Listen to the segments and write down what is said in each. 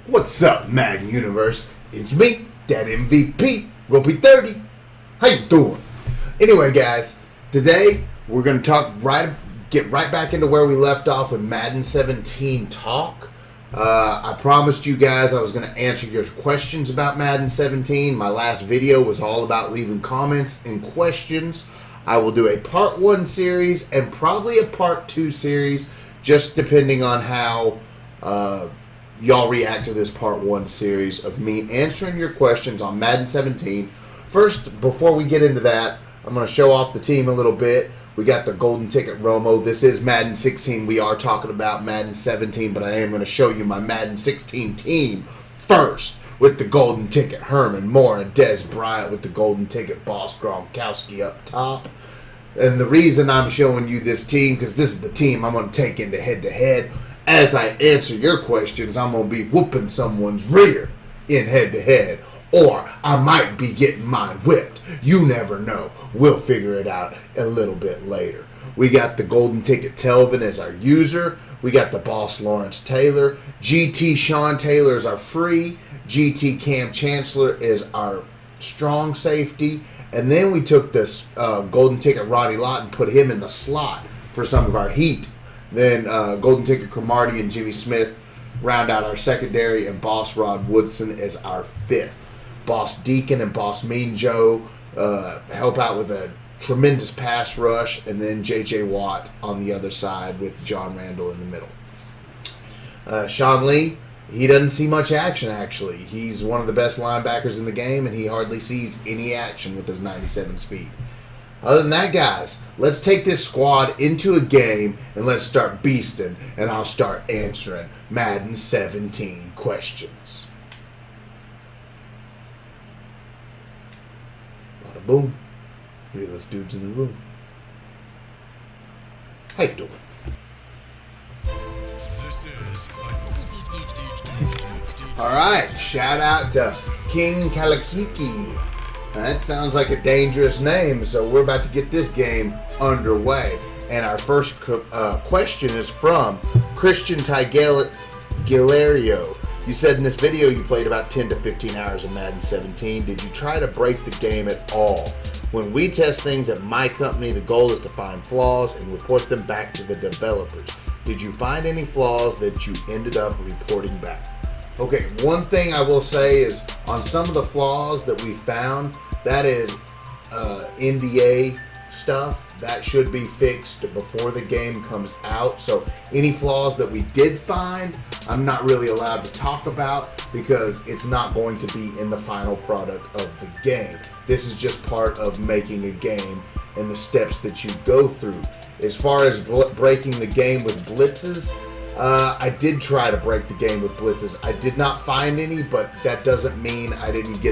What's up, Madden Universe? It's me, that MVP, Ropey 30. How you doing? Anyway, guys, today we're gonna get right back into where we left off with Madden 17 talk. I promised you guys I was gonna answer your questions about Madden 17. My last video was all about leaving comments and questions. I will do a part 1 series and probably a part 2 series, just depending on how y'all react to this part 1 series of me answering your questions on Madden 17. First, before we get into that, I'm going to show off the team a little bit. We got the golden ticket Romo. This is Madden 16. We are talking about Madden 17, but I am going to show you my Madden 16 team first, with the golden ticket Herman Moore and Des Bryant, with the golden ticket Boss Gronkowski up top. And the reason I'm showing you this team, because this is the team I'm going to take into head-to-head. As I answer your questions, I'm going to be whooping someone's rear in head-to-head. Or I might be getting mine whipped. You never know. We'll figure it out a little bit later. We got the golden ticket Telvin as our user. We got the boss Lawrence Taylor. GT Sean Taylor is our free. GT Cam Chancellor is our strong safety. And then we took this golden ticket Roddy Lott and put him in the slot for some of our heat. Then golden ticket Cromartie and Jimmy Smith round out our secondary, and Boss Rod Woodson is our fifth. Boss Deacon and Boss Mean Joe help out with a tremendous pass rush, and then J.J. Watt on the other side with John Randall in the middle. Sean Lee, he doesn't see much action, actually. He's one of the best linebackers in the game, and he hardly sees any action with his 97 speed. Other than that, guys, let's take this squad into a game and let's start beasting, and I'll start answering Madden 17 questions. Bada boom. Realest dudes in the room. How you doing? Alright, shout out to King Kalakiki. That sounds like a dangerous name, so we're about to get this game underway. And our first question is from Christian Gilario. You said in this video you played about 10 to 15 hours of Madden 17. Did you try to break the game at all? When we test things at my company, the goal is to find flaws and report them back to the developers. Did you find any flaws that you ended up reporting back? Okay, one thing I will say is on some of the flaws that we found, that is NDA stuff. That should be fixed before the game comes out. So any flaws that we did find, I'm not really allowed to talk about because it's not going to be in the final product of the game. This is just part of making a game and the steps that you go through. As far as breaking the game with blitzes, I did try to break the game with blitzes. I did not find any, but that doesn't mean I didn't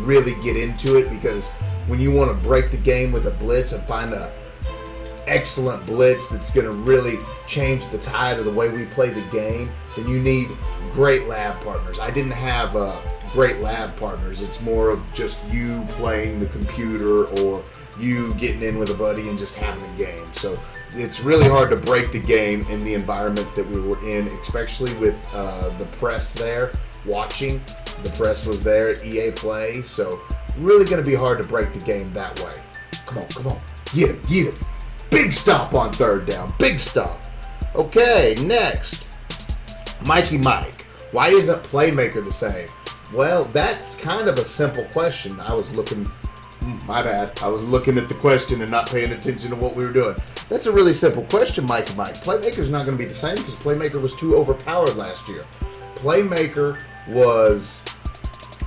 really get into it, because when you want to break the game with a blitz and find a excellent blitz that's going to really change the tide of the way we play the game, then you need great lab partners. I didn't have great lab partners. It's more of just you playing the computer or you getting in with a buddy and just having a game. So it's really hard to break the game in the environment that we were in, especially with the press there watching. The press was there at EA Play, so really going to be hard to break the game that way. Come on. Get him. Big stop on third down. Big stop. Okay, next. Mikey Mike. Why isn't Playmaker the same? Well, that's kind of a simple question. I was looking at the question and not paying attention to what we were doing. That's a really simple question, Mikey Mike. Playmaker's not going to be the same because Playmaker was too overpowered last year. Playmaker was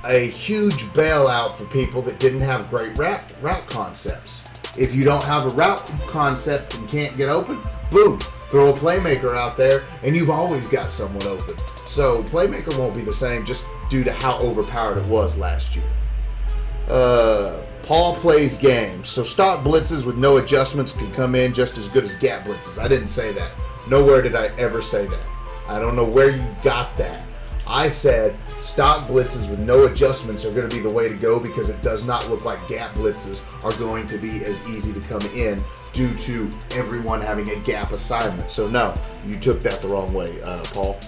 a huge bailout for people that didn't have great route concepts. If you don't have a route concept and can't get open, boom, throw a Playmaker out there and you've always got someone open. So Playmaker won't be the same just due to how overpowered it was last year. Paul plays games. So stock blitzes with no adjustments can come in just as good as gap blitzes. I didn't say that. Nowhere did I ever say that. I don't know where you got that. I said stock blitzes with no adjustments are going to be the way to go because it does not look like gap blitzes are going to be as easy to come in due to everyone having a gap assignment. So no, you took that the wrong way, Paul.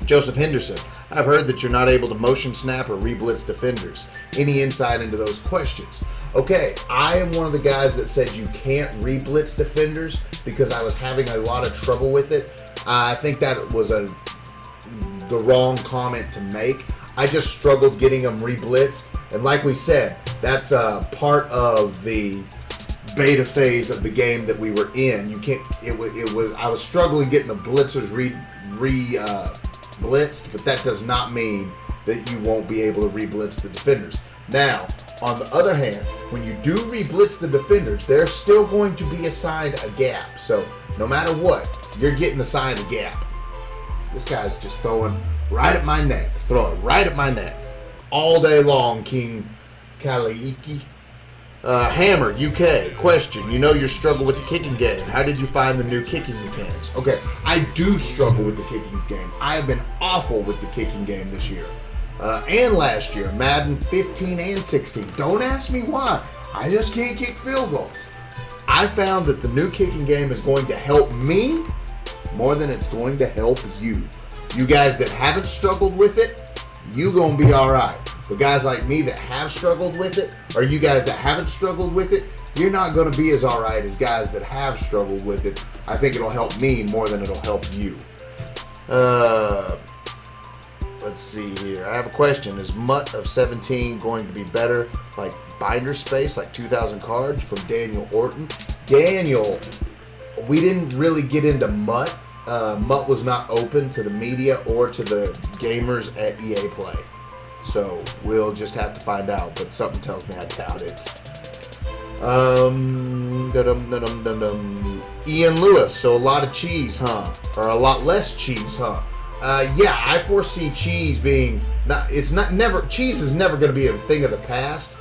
Joseph Henderson, I've heard that you're not able to motion snap or re-blitz defenders. Any insight into those questions? Okay, I am one of the guys that said you can't re-blitz defenders because I was having a lot of trouble with it. I think that was the wrong comment to make. I just struggled getting them re-blitzed. And like we said, that's part of the beta phase of the game that we were in. You can't. I was struggling getting the blitzers blitzed, but that does not mean that you won't be able to re-blitz the defenders. Now, on the other hand, when you do re-blitz the defenders, they're still going to be assigned a gap. So no matter what, you're getting assigned a gap. This guy's just throwing right at my neck. Throwing right at my neck. All day long, King Kalaiki. Hammer, UK, question. You know you struggle with the kicking game. How did you find the new kicking mechanics? Okay, I do struggle with the kicking game. I have been awful with the kicking game this year. And last year, Madden 15 and 16. Don't ask me why. I just can't kick field goals. I found that the new kicking game is going to help me more than it's going to help you. You guys that haven't struggled with it, you gonna be all right. But guys like me that have struggled with it, or you guys that haven't struggled with it, you're not going to be as all right as guys that have struggled with it. I think it'll help me more than it'll help you. Let's see here. I have a question. Is Mutt of 17 going to be better, like binder space, like 2,000 cards, from Daniel Orton? Daniel, we didn't really get into Mutt. Mutt was not open to the media or to the gamers at EA Play. So we'll just have to find out, but something tells me I doubt it. Ian Lewis, so a lot of cheese, huh? Or a lot less cheese, huh? Yeah, I foresee cheese being cheese is never going to be a thing of the past.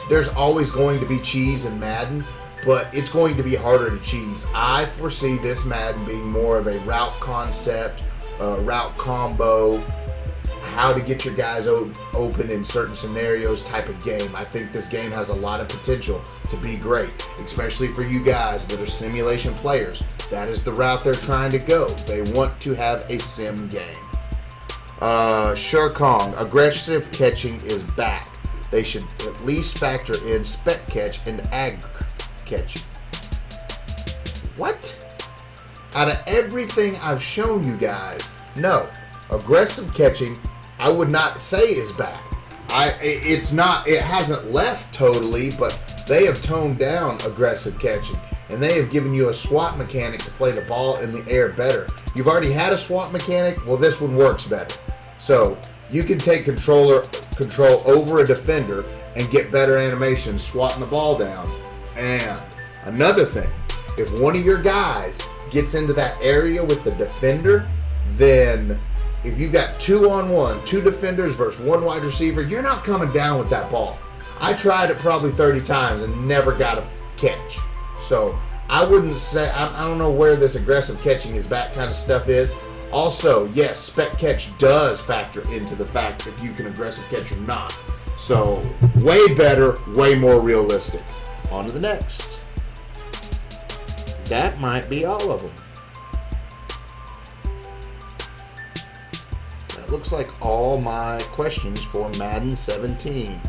There's always going to be cheese in Madden, but it's going to be harder to cheese. I foresee this Madden being more of a route concept, route combo, how to get your guys open in certain scenarios type of game. I think this game has a lot of potential to be great, especially for you guys that are simulation players. That is the route they're trying to go. They want to have a sim game. Kong, aggressive catching is back. They should at least factor in spec catch and ag catching. What? Out of everything I've shown you guys, no. Aggressive catching, I would not say is back. It hasn't left totally, but they have toned down aggressive catching, and they have given you a SWAT mechanic to play the ball in the air better. You've already had a SWAT mechanic, well, this one works better. So you can take control over a defender and get better animation swatting the ball down. And another thing, if one of your guys gets into that area with the defender, then if you've got 2-on-1, 2 defenders versus 1 wide receiver, you're not coming down with that ball. I tried it probably 30 times and never got a catch. So I wouldn't say, I don't know where this aggressive catching is back kind of stuff is. Also, yes, spec catch does factor into the fact if you can aggressive catch or not. So way better, way more realistic. On to the next. That might be all of them. Looks like all my questions for Madden 17.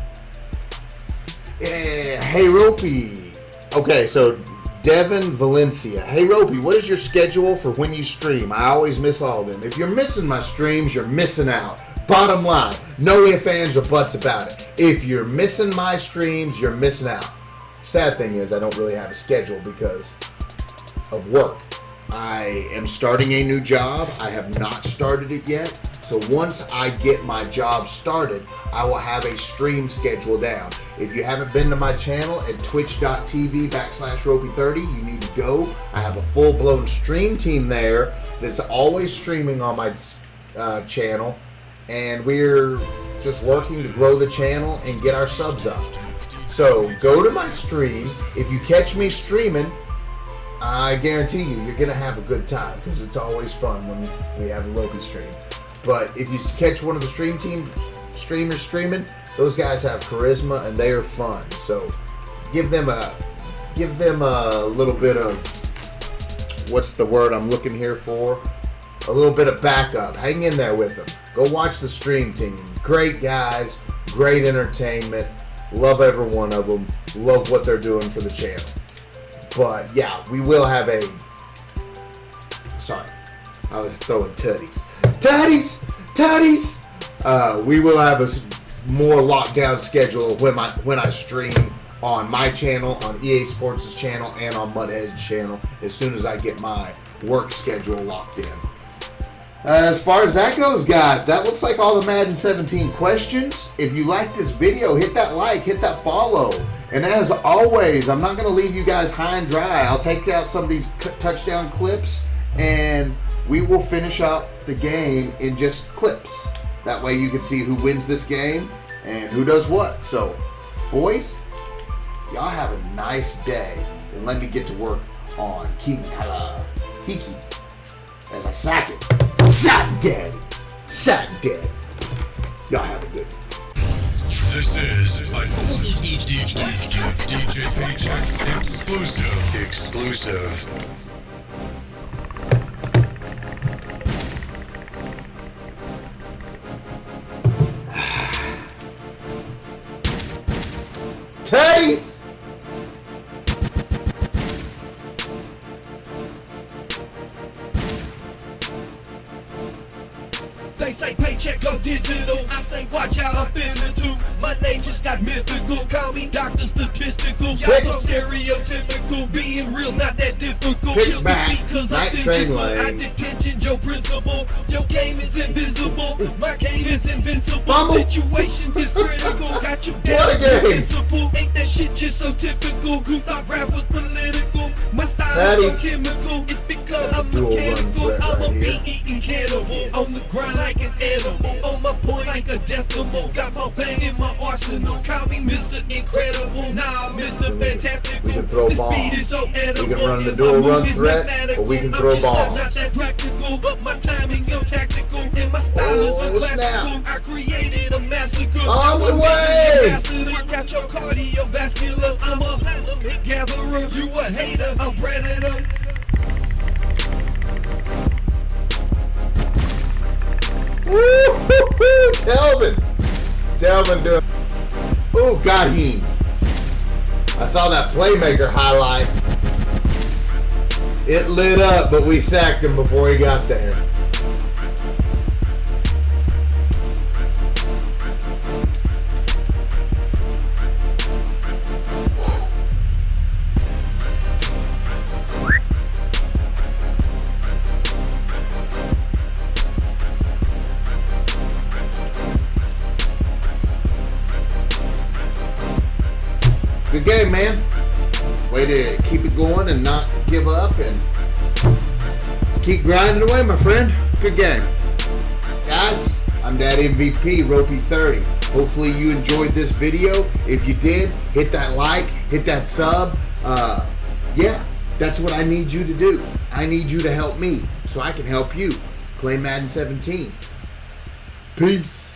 Hey Ropey. Okay, so Devin Valencia. Hey Ropey, what is your schedule for when you stream? I always miss all of them. If you're missing my streams, you're missing out. Bottom line, no ifs, ands, or buts about it. If you're missing my streams, you're missing out. Sad thing is I don't really have a schedule because of work. I am starting a new job. I have not started it yet. So once I get my job started, I will have a stream schedule down. If you haven't been to my channel at twitch.tv/Ropey30, you need to go. I have a full-blown stream team there that's always streaming on my channel. And we're just working to grow the channel and get our subs up. So go to my stream. If you catch me streaming, I guarantee you're going to have a good time because it's always fun when we have a Ropey stream. But if you catch one of the streamers streaming, those guys have charisma and they are fun. So give them a little bit of, what's the word I'm looking here for? a little bit of backup. Hang in there with them. Go watch the stream team. Great guys, great entertainment. Love every one of them. Love what they're doing for the channel. But yeah, we will have a... Sorry, I was throwing tutties. Tutties! We will have a more lockdown schedule when I stream on my channel, on EA Sports' channel, and on Mudhead's channel as soon as I get my work schedule locked in. As far as that goes, guys, that looks like all the Madden 17 questions. If you like this video, hit that like, hit that follow. And as always, I'm not going to leave you guys high and dry. I'll take out some of these touchdown clips, and we will finish out the game in just clips. That way you can see who wins this game and who does what. So, boys, y'all have a nice day. And let me get to work on King Kala Hiki as I sack it. Sack dead. Y'all have a good one. This is a DJ Paycheck exclusive. Taste! They say paycheck go digital, I say watch out, I'm physical. My name just got mythical, call me Dr. Statistical. Y'all so stereotypical, being real's not that difficult. Kill the beat cause I'm physical, I detention your principle. Your game is invisible, my game is invincible. Situations is critical, got you down invincible. Ain't that shit just so typical, who thought rap was political? My style is so chemical, it's because I'm mechanical. I'm a beat-eating cannibal, on the grind like an animal, on my point like a decimal. Got my bang in my arsenal, call me Mr. Incredible. Nah, Mr. Fantastical. We can throw this balls. beat is so edible. We can run the dual run threat, or we can throw balls. Not that practical, but my timing so tactical, and my style is a classical. I created a massacre. Arms away! Got your cardiovascular. I'm a platinum hit gatherer. You a hater, a predator. Woo-hoo-hoo! Delvin doing. Ooh, got him. I saw that playmaker highlight. It lit up, but we sacked him before he got there. Good game, man. Way to keep it going and not give up and keep grinding away, my friend. Good game. Guys, I'm that MVP, Ropey30. Hopefully you enjoyed this video. If you did, hit that like, hit that sub. Yeah, that's what I need you to do. I need you to help me so I can help you play Madden 17. Peace.